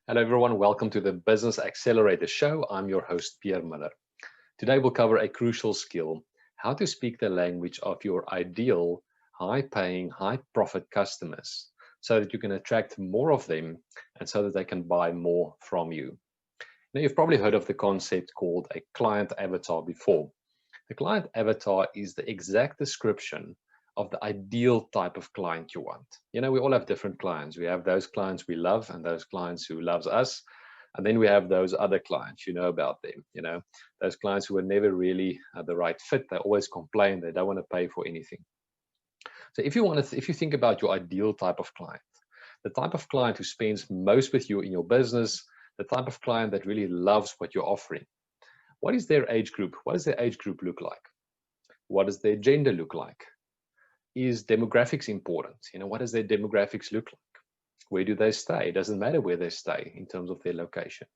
Hello everyone, welcome to the Business Accelerator Show. I'm your host, Pierre Miller. Today we'll cover a crucial skill, how to speak the language of your ideal, high-paying, high-profit customers so that you can attract more of them and so that they can buy more from you. Now, you've probably heard of the concept called a client avatar before. The client avatar is the exact description of the ideal type of client you want. We all have different clients. We have those clients we love and those clients who loves us. And then we have those other clients, you know about them, those clients who are never really the right fit. They always complain. They don't want to pay for anything. So if you think about your ideal type of client, the type of client who spends most with you in your business, the type of client that really loves what you're offering, what is their age group? What does their age group look like? What does their gender look like? Is demographics important? What does their demographics look like? Where do they stay? It doesn't matter where they stay in terms of their location.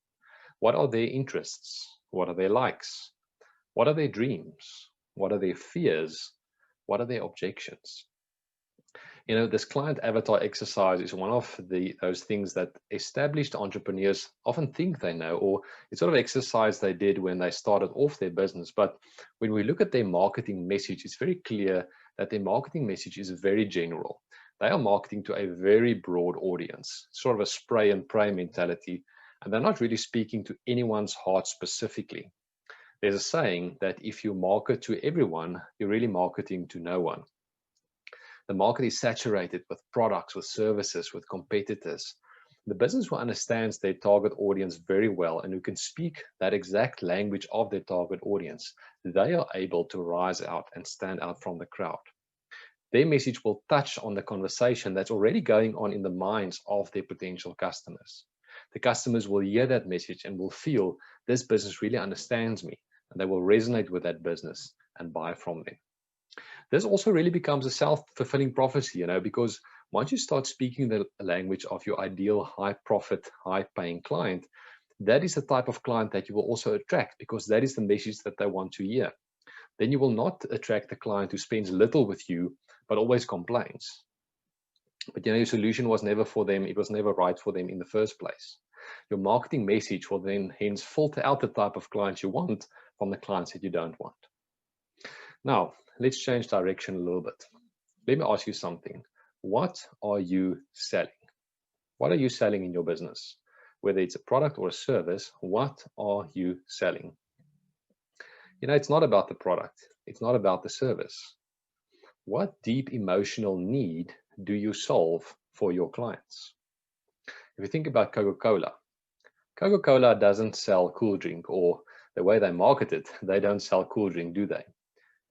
What are their interests? What are their likes? What are their dreams? What are their fears? What are their objections? This client avatar exercise is one of those things that established entrepreneurs often think they know, or it's sort of exercise they did when they started off their business. But when we look at their marketing message, it's very clear that their marketing message is very general. They are marketing to a very broad audience, sort of a spray and pray mentality, and they're not really speaking to anyone's heart specifically. There's a saying that if you market to everyone, you're really marketing to no one. The market is saturated with products, with services, with competitors. The business who understands their target audience very well and who can speak that exact language of their target audience, they are able to rise out and stand out from the crowd. Their message will touch on the conversation that's already going on in the minds of their potential customers. The customers will hear that message and will feel this business really understands me, and they will resonate with that business and buy from them. This also really becomes a self-fulfilling prophecy, because once you start speaking the language of your ideal high-profit, high-paying client, that is the type of client that you will also attract, because that is the message that they want to hear. Then you will not attract the client who spends little with you, but always complains. But your solution was never for them. It was never right for them in the first place. Your marketing message will then hence filter out the type of clients you want from the clients that you don't want. Now, let's change direction a little bit. Let me ask you something. What are you selling? What are you selling in your business? Whether it's a product or a service, what are you selling? It's not about the product. It's not about the service. What deep emotional need do you solve for your clients? If you think about Coca-Cola, Coca-Cola doesn't sell cool drink, or the way they market it, they don't sell cool drink, do they?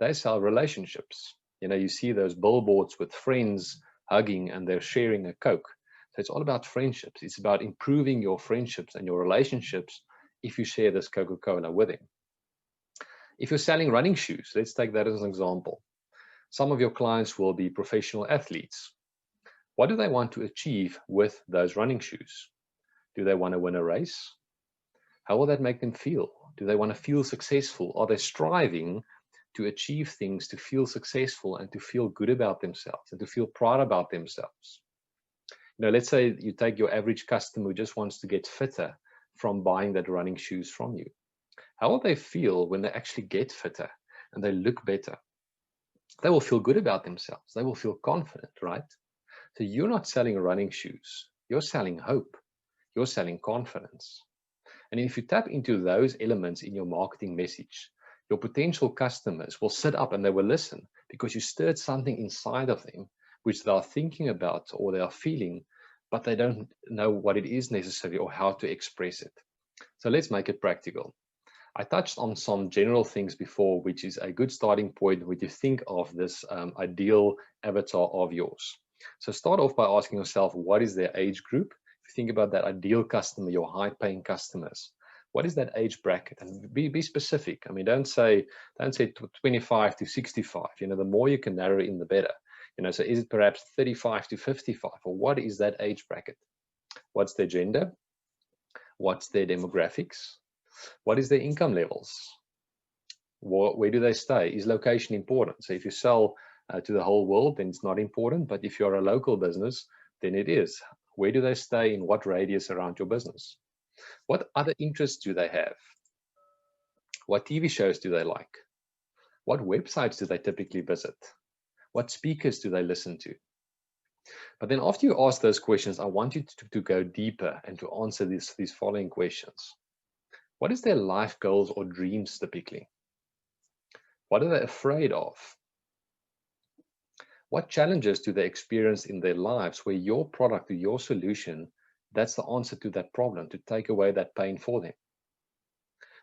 They sell relationships. You see those billboards with friends hugging and they're sharing a Coke. So it's all about friendships. It's about improving your friendships and your relationships if you share this Coca-Cola with them. If you're selling running shoes, let's take that as an example. Some of your clients will be professional athletes. What do they want to achieve with those running shoes? Do they want to win a race? How will that make them feel? Do they want to feel successful? Are they striving to achieve things, to feel successful and to feel good about themselves and to feel proud about themselves? Let's say you take your average customer who just wants to get fitter from buying that running shoes from you. How will they feel when they actually get fitter and they look better? They will feel good about themselves. They will feel confident, right? So you're not selling running shoes. You're selling hope. You're selling confidence. And if you tap into those elements in your marketing message, your potential customers will sit up and they will listen, because you stirred something inside of them which they are thinking about or they are feeling, but they don't know what it is necessarily or how to express it. So let's make it practical. I touched on some general things before, which is a good starting point when you think of this ideal avatar of yours. So start off by asking yourself, what is their age group? If you think about that ideal customer, your high-paying customers, what is that age bracket? And be specific. Don't say 25 to 65. The more you can narrow in, the better. So is it perhaps 35 to 55, or what is that age bracket? What's their gender? What's their demographics? What is their income levels? Where do they stay? Is location important? So if you sell to the whole world, then it's not important. But if you're a local business, then it is. Where do they stay? In what radius around your business? What other interests do they have? What TV shows do they like? What websites do they typically visit? What speakers do they listen to? But then after you ask those questions, I want you to go deeper and to answer these following questions. What is their life goals or dreams typically? What are they afraid of? What challenges do they experience in their lives where your product or your solution, that's the answer to that problem, to take away that pain for them?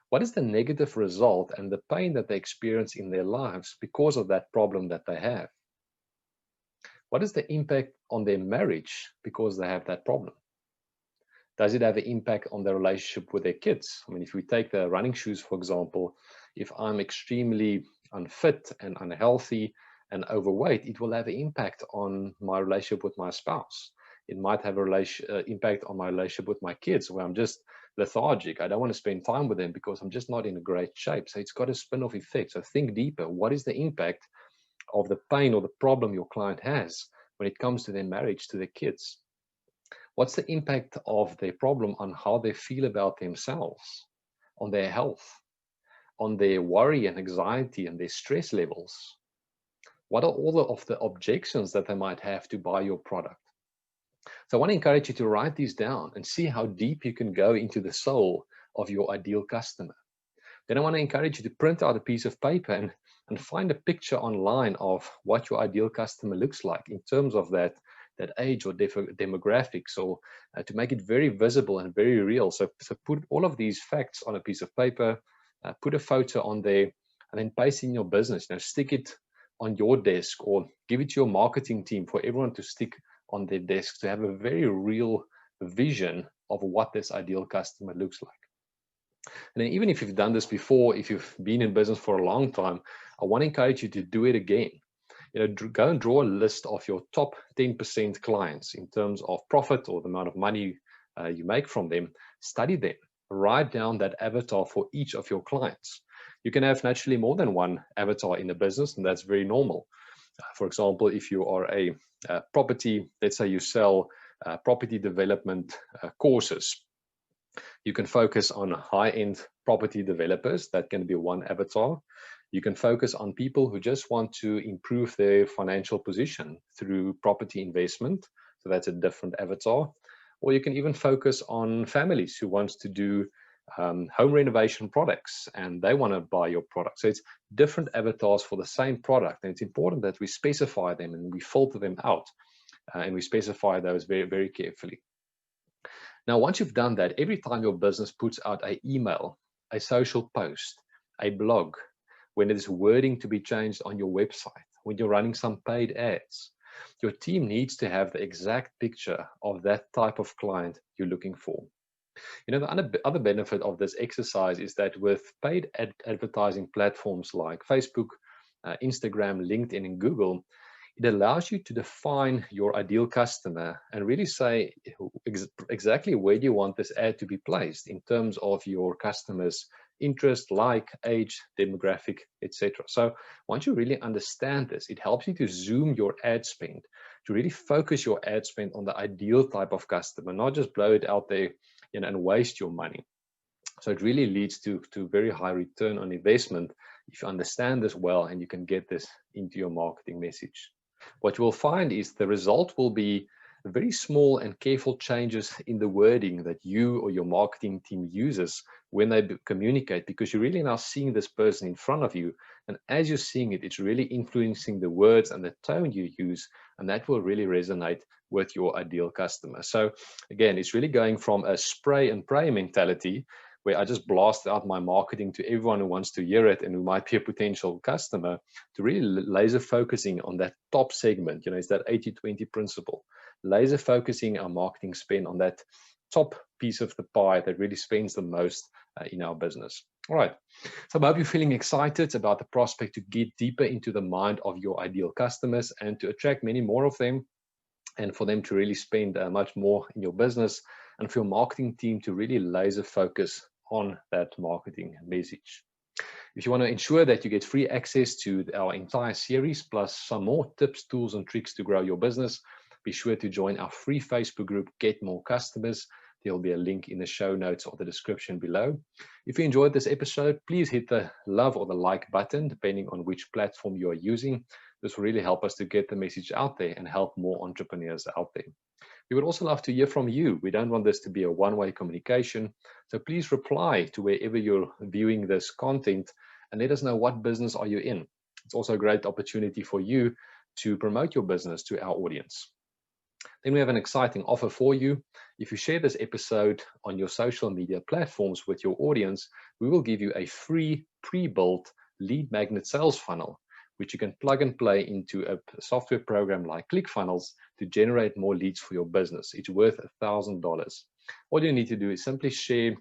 What is the negative result and the pain that they experience in their lives because of that problem that they have? What is the impact on their marriage because they have that problem? Does it have an impact on their relationship with their kids? I mean, if we take the running shoes, for example, if I'm extremely unfit and unhealthy and overweight, it will have an impact on my relationship with my spouse. It might have an impact on my relationship with my kids, where I'm just lethargic. I don't want to spend time with them because I'm just not in a great shape. So it's got a spin-off effect. So think deeper. What is the impact of the pain or the problem your client has when it comes to their marriage, to their kids? What's the impact of their problem on how they feel about themselves, on their health, on their worry and anxiety and their stress levels? What are all of the objections that they might have to buy your product? So I want to encourage you to write these down and see how deep you can go into the soul of your ideal customer. Then I want to encourage you to print out a piece of paper and find a picture online of what your ideal customer looks like in terms of that age or demographics, or to make it very visible and very real. So put all of these facts on a piece of paper, put a photo on there, and then paste in your business. Stick it on your desk or give it to your marketing team for everyone to stick on their desk, to have a very real vision of what this ideal customer looks like. And then even if you've done this before, if you've been in business for a long time, I want to encourage you to do it again. Go and draw a list of your top 10% clients in terms of profit or the amount of money you make from them. Study them. Write down that avatar for each of your clients. You can have naturally more than one avatar in a business, and that's very normal. For example, if you are a property, let's say you sell property development courses, you can focus on high-end property developers. That can be one avatar. You can focus on people who just want to improve their financial position through property investment. So that's a different avatar. Or you can even focus on families who wants to do home renovation products and they want to buy your product. So it's different avatars for the same product. And it's important that we specify them and we filter them out and we specify those very, very carefully. Now, once you've done that, every time your business puts out an email, a social post, a blog, when there's wording to be changed on your website, when you're running some paid ads, your team needs to have the exact picture of that type of client you're looking for. The other benefit of this exercise is that with paid advertising platforms like Facebook, Instagram, LinkedIn, and Google, it allows you to define your ideal customer and really say exactly where do you want this ad to be placed in terms of your customer's interest, like, age, demographic, etc. So once you really understand this, it helps you to zoom your ad spend, to really focus your ad spend on the ideal type of customer, not just blow it out there and waste your money. So it really leads to very high return on investment if you understand this well and you can get this into your marketing message. What you will find is the result will be very small and careful changes in the wording that you or your marketing team uses when they communicate, because you're really now seeing this person in front of you. And as you're seeing it, it's really influencing the words and the tone you use, and that will really resonate with your ideal customer. So again, it's really going from a spray and pray mentality where I just blast out my marketing to everyone who wants to hear it and who might be a potential customer, to really laser focusing on that top segment. It's that 80-20 principle. Laser focusing our marketing spend on that top piece of the pie that really spends the most in our business. All right. So I hope you're feeling excited about the prospect to get deeper into the mind of your ideal customers and to attract many more of them, and for them to really spend much more in your business, and for your marketing team to really laser focus on that marketing message. If you want to ensure that you get free access to our entire series, plus some more tips, tools, and tricks to grow your business, be sure to join our free Facebook group, Get More Customers. There'll be a link in the show notes or the description below. If you enjoyed this episode, please hit the love or the like button, depending on which platform you are using. This will really help us to get the message out there and help more entrepreneurs out there. We would also love to hear from you. We don't want this to be a one-way communication. So please reply to wherever you're viewing this content and let us know what business are you in. It's also a great opportunity for you to promote your business to our audience. Then we have an exciting offer for you. If you share this episode on your social media platforms with your audience, we will give you a free pre-built lead magnet sales funnel, which you can plug and play into a software program like ClickFunnels to generate more leads for your business. It's worth $1,000. All you need to do is simply share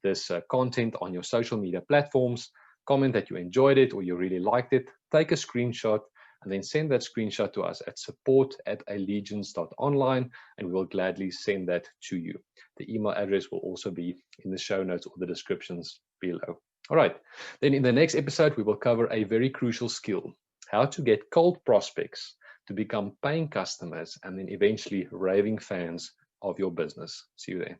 this content on your social media platforms, comment that you enjoyed it or you really liked it, take a screenshot, and then send that screenshot to us at support@allegiance.online, and we will gladly send that to you. The email address will also be in the show notes or the descriptions below. All right, then in the next episode, we will cover a very crucial skill, how to get cold prospects to become paying customers and then eventually raving fans of your business. See you there.